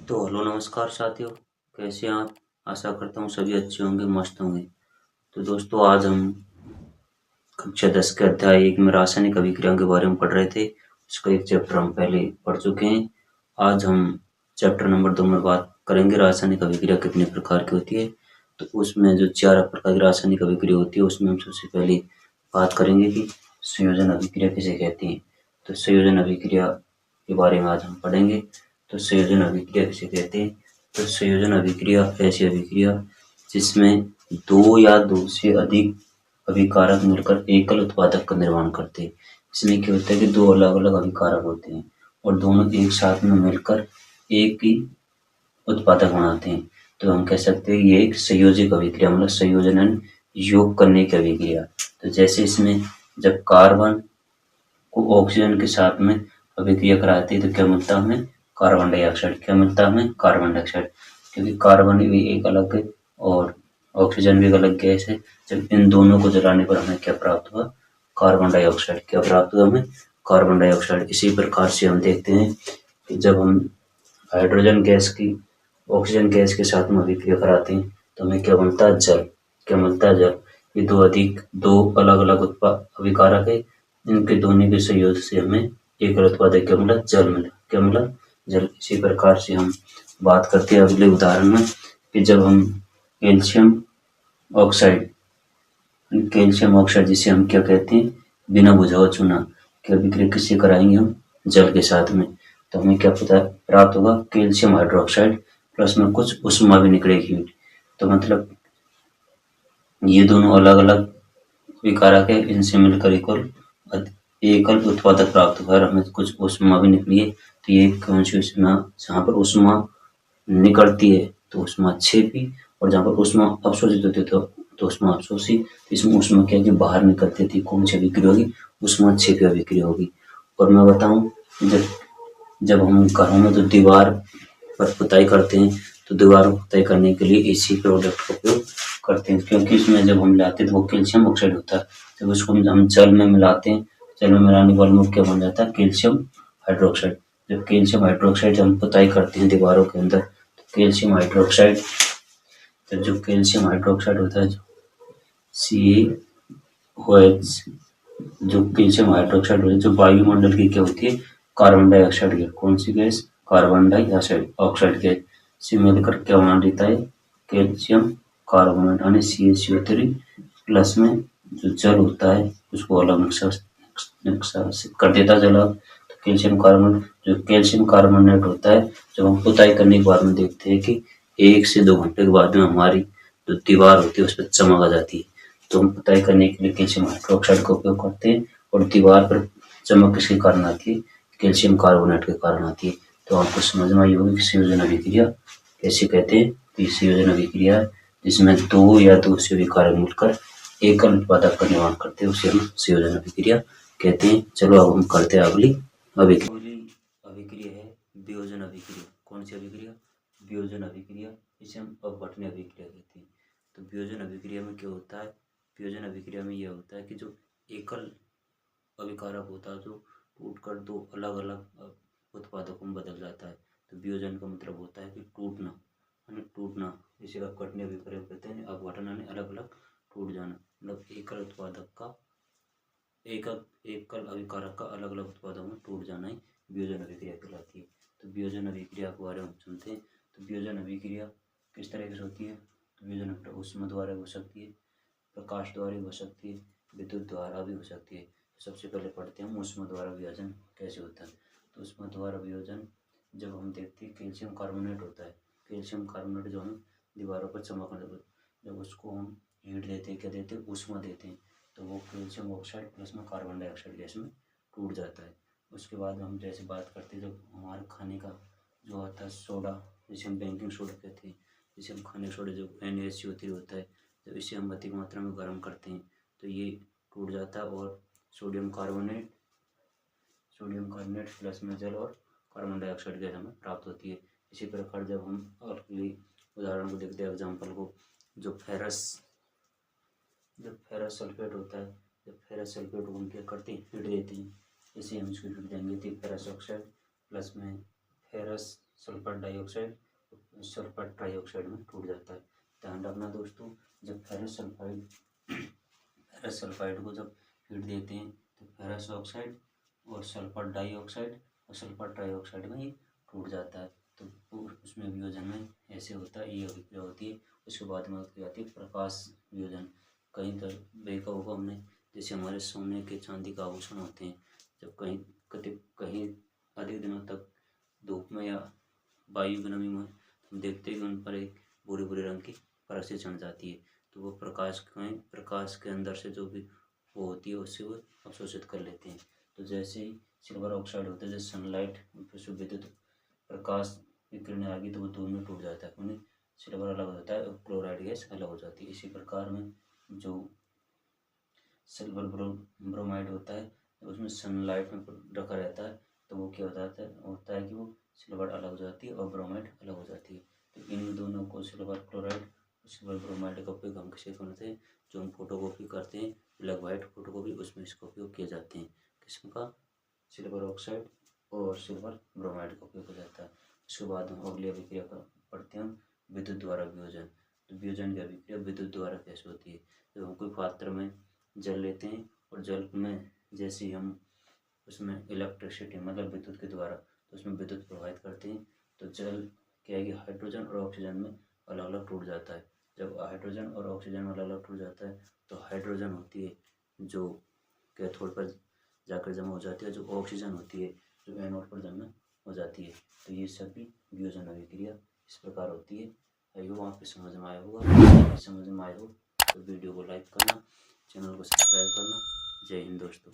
तो हेलो नमस्कार साथियों, कैसे हैं आप? आशा करता हूँ सभी अच्छे होंगे, मस्त होंगे। तो दोस्तों, आज हम कक्षा 10 के अध्याय 1 में रासायनिक अभिक्रियाओं के बारे में पढ़ रहे थे। उसका एक चैप्टर हम पहले पढ़ चुके हैं। आज हम चैप्टर नंबर 2 में बात करेंगे रासायनिक अभिक्रिया कितने प्रकार की होती है। तो उसमें जो 4 प्रकार की रासायनिक अभिक्रिया होती है, उसमें हम सबसे पहले बात करेंगे कि संयोजन अभिक्रिया किसे कहते हैं। तो संयोजन अभिक्रिया के बारे में आज हम पढ़ेंगे। तो संयोजन अभिक्रिया किसे कहते हैं? तो संयोजन अभिक्रिया ऐसी अभिक्रिया जिसमें दो या दो से अधिक अभिकारक मिलकर एकल उत्पादक का निर्माण करते हैं। इसमें क्या होता है कि दो अलग अलग अभिकारक होते हैं और दोनों एक साथ में मिलकर एक ही उत्पादक बनाते हैं। तो हम कह सकते हैं ये एक संयोजक अभिक्रिया, मतलब संयोजन यानी योग करने की अभिक्रिया। तो जैसे इसमें जब कार्बन को ऑक्सीजन के साथ में अभिक्रिया कराती है तो क्या मिलता है हमें? Carbon dioxide. क्या मिलता है हमें? Carbon dioxide. क्योंकि कार्बन भी एक अलग है और ऑक्सीजन भी एक अलग गैस है। जब इन दोनों को जलाने पर हमें क्या प्राप्त हुआ? Carbon dioxide. क्या प्राप्त हुआ हमें? Carbon dioxide. इसी प्रकार से हम देखते हैं कि जब हम हाइड्रोजन गैस की ऑक्सीजन गैस के साथ में अभिक्रिया कराते हैं तो हमें क्या बनता है? जल। क्या मिलता है? जल। ये दो अलग अलग अभिकारक है। इनके दोनों के संयोग से हमें एक उत्पादक क्या मिला? जल मिला। क्या मिला? जल। इसी प्रकार से हम बात करते हैं अगले उदाहरण में कि जब हम कैल्शियम ऑक्साइड कैल्शियम ऑक्साइड जिसे हम क्या कहते हैं? बिना बुझा हुआ चूना की अभिक्रिया किससे कराएंगे हम? जल के साथ में। तो हमें क्या पता प्राप्त होगा? कैल्शियम हाइड्रोक्साइड प्लस में कुछ उष्मा भी निकलेगी। तो मतलब ये दोनों अलग अलग विकारक है, इनसे मिलकर एकल उत्पादक प्राप्त हुआ और हमें कुछ उष्मा भी निकली है। तो ये कौन सी उष्मा? जहाँ पर उष्मा निकलती है तो उष्मा क्षेपी, और जहाँ पर उष्मा अवशोषित होती है तो उष्मा अवशोषी। तो इसमें उष्मा क्या है कि बाहर निकलती थी, कौन सी अभिक्रिया होगी? उष्मा क्षेपी अभिक्रिया होगी। और मैं बताऊं, जब जब हम घरों में तो दीवार पर पुताई करते हैं तो दीवार को पुताई करने के लिए इसी प्रोडक्ट का उपयोग करते हैं, क्योंकि इसमें जब हम लाते हैं तो वो कैल्शियम ऑक्साइड होता है। जब उसको हम जल में मिलाते हैं, जल में मिलाने के बाद में क्या बन जाता है? Calcium hydroxide. जब कैल्शियम हाइड्रोक्साइड हम पुताई करते हैं दीवारों के अंदर तो कैल्शियम हाइड्रोक्साइड, जब जो कैल्शियम हाइड्रोक्साइड होता है CaOH, जो कैल्शियम हाइड्रोक्साइड होती है जो वायुमंडल की क्या होती है? Carbon dioxide gas. कौन सी गैस? कार्बन डाइऑक्साइड ऑक्साइड गैस से मिलकर क्या बना देता है? कैल्शियम कार्बोनेट यानी CaCO3 प्लस में जो जल होता है उसको अलग नक्शा से कर देता है जल। तो कैल्शियम कार्बोनेट, जो कैल्शियम कार्बोनेट होता है, जब हम पुताई करने के बाद में देखते हैं कि 1 से 2 घंटे के बाद में हमारी जो दीवार होती है उस पर चमक आ जाती है। तो हम पुताई करने के लिए कैल्शियम हाइड्रोक्साइड का उपयोग करते हैं और दीवार पर चमक किसके कारण आती है? कैल्शियम कार्बोनेट के कारण आती है। तो आपको समझ में आई होगी कि संयोजन अभिक्रिया कैसे कहते हैं? तो संयोजन अभिक्रिया जिसमें दो या दो से अधिक कारक मिलकर एकल उत्पादक का निर्माण करते हैं उसे हम संयोजन अभिक्रिया कहते हैं। चलो अब हम करते हैं अगली अभिक्रिया। अगली अभिक्रिया है वियोजन अभिक्रिया। कौन सी अभिक्रिया? वियोजन अभिक्रिया। इसे हम अपघटनीय अभिक्रिया कहते हैं। तो वियोजन अभिक्रिया में क्या होता है? वियोजन अभिक्रिया में यह होता है कि जो एकल अभिकारक होता है जो टूटकर दो अलग अलग उत्पादकों में बदल जाता है। तो वियोजन का मतलब होता है कि टूटना, यानी टूटना। इसे अपघटनीय अभिक्रिया कहते हैं। अपघटन यानी अलग अलग टूट जाना, मतलब एकल उत्पादक का एकल अभिकारक का अलग अलग उत्पादों में टूट जाना ही वियोजन अभिक्रिया कहलाती है। तो वियोजन अभिक्रिया के बारे में हम सुनते हैं। तो वियोजन अभिक्रिया किस तरह से होती है? तो वियोजन अभिक्रिया ऊष्मा द्वारा हो सकती है, प्रकाश द्वारा भी हो सकती है, विद्युत द्वारा भी हो सकती है। तो सबसे पहले पढ़ते हैं हम ऊष्मा द्वारा वियोजन कैसे होता है। तो ऊष्मा द्वारा वियोजन जब हम देखते हैं कैल्शियम कार्बोनेट होता है। कैल्शियम कार्बोनेट जो हम दीवारों पर चमकने, जब उसको हम हीट देते हैं, क्या देते हैं? ऊष्मा देते हैं, तो वो कैल्शियम ऑक्साइड प्लस में कार्बन डाइऑक्साइड गैस में टूट जाता है। उसके बाद हम जैसे बात करते हैं जब हमारे खाने का जो आता है सोडा, जिसे हम बेकिंग सोडा कहते हैं, जिसे हम खाने सोडा जो NaCO3 होता है, जब इसे हम अधिक मात्रा में गर्म करते हैं तो ये टूट जाता है और सोडियम कार्बोनेट प्लस में जल और कार्बन डाइऑक्साइड गैस हमें प्राप्त होती है। इसी प्रकार जब हम अगली उदाहरण को देखते हैं, एग्जाम्पल को, जो फेरस सल्फेट होता है, जब फेरस सल्फेट को हम क्या करते हैं? हीट देते हैं। इसे हम इसको हीट देंगे तो फेरस ऑक्साइड प्लस में ferrous sulphur dioxide sulphur trioxide में टूट जाता है। ध्यान रखना दोस्तों, जब फेरस सल्फाइड को जब हीट देते हैं तो फेरस ऑक्साइड और सल्फर डाइऑक्साइड और सल्फर ट्राइऑक्साइड में ये टूट जाता है। तो उसमें वियोजन में ऐसे होता है, ये अभिक्रिया होती है। उसके बाद में अभिक्रिया आती है प्रकाश वियोजन। कहीं तो देखा होगा हमने, जैसे हमारे सोने के चांदी का आभूषण होते हैं, जब कहीं अधिक दिनों तक धूप में या वायु की नमी में हम देखते हैं कि उन पर एक भूरे भूरे रंग की परत से चढ़ जाती है, तो वो प्रकाश के अंदर से जो भी वो होती है उससे वो अवशोषित कर लेते हैं। तो जैसे ही सिल्वर ऑक्साइड होता है, जैसे सनलाइट विद्युत प्रकाश की किरणें आ गई तो वो दो में टूट जाता है, उन्हें सिल्वर अलग हो जाता है और क्लोराइड गैस अलग हो जाती है। इसी प्रकार में जो सिल्वर ब्रोमाइड होता है, उसमें सनलाइट में रखा रहता है तो वो क्या होता है कि वो सिल्वर अलग हो जाती है और ब्रोमाइड अलग हो जाती है। तो इन दोनों को सिल्वर क्लोराइड और सिल्वर ब्रोमाइड का उपयोग हम किसे करते हैं, जो हम फोटोकॉपी करते हैं ब्लैक वाइट फोटोकॉपी, उसमें इसका उपयोग किए जाते हैं। किस्म का सिल्वर ऑक्साइड और सिल्वर ब्रोमाइड का उपयोग हो जाता है। उसके बाद हम अगली अभिक्रिया का पढ़ते हैं, विद्युत द्वारा वियोजन। तो वियोजन की अभिक्रिया विद्युत द्वारा कैसे होती है। जब हम कोई पात्र में जल लेते हैं और जल में जैसे हम उसमें इलेक्ट्रिसिटी मतलब विद्युत के द्वारा तो उसमें विद्युत प्रवाहित करते हैं, तो जल क्या है कि हाइड्रोजन और ऑक्सीजन में अलग अलग टूट जाता है। जब हाइड्रोजन और ऑक्सीजन में अलग अलग टूट जाता है तो हाइड्रोजन होती है जो कैथोड पर जाकर जमा हो जाती है, जो ऑक्सीजन होती है जो एनोड पर जमा हो जाती है। तो ये सभी वियोजन अभिक्रिया इस प्रकार होती है। आई होप आपके समझ में आया होगा। समझ में आया हो तो वीडियो को लाइक करना, चैनल को सब्सक्राइब करना। जय हिंद दोस्तों।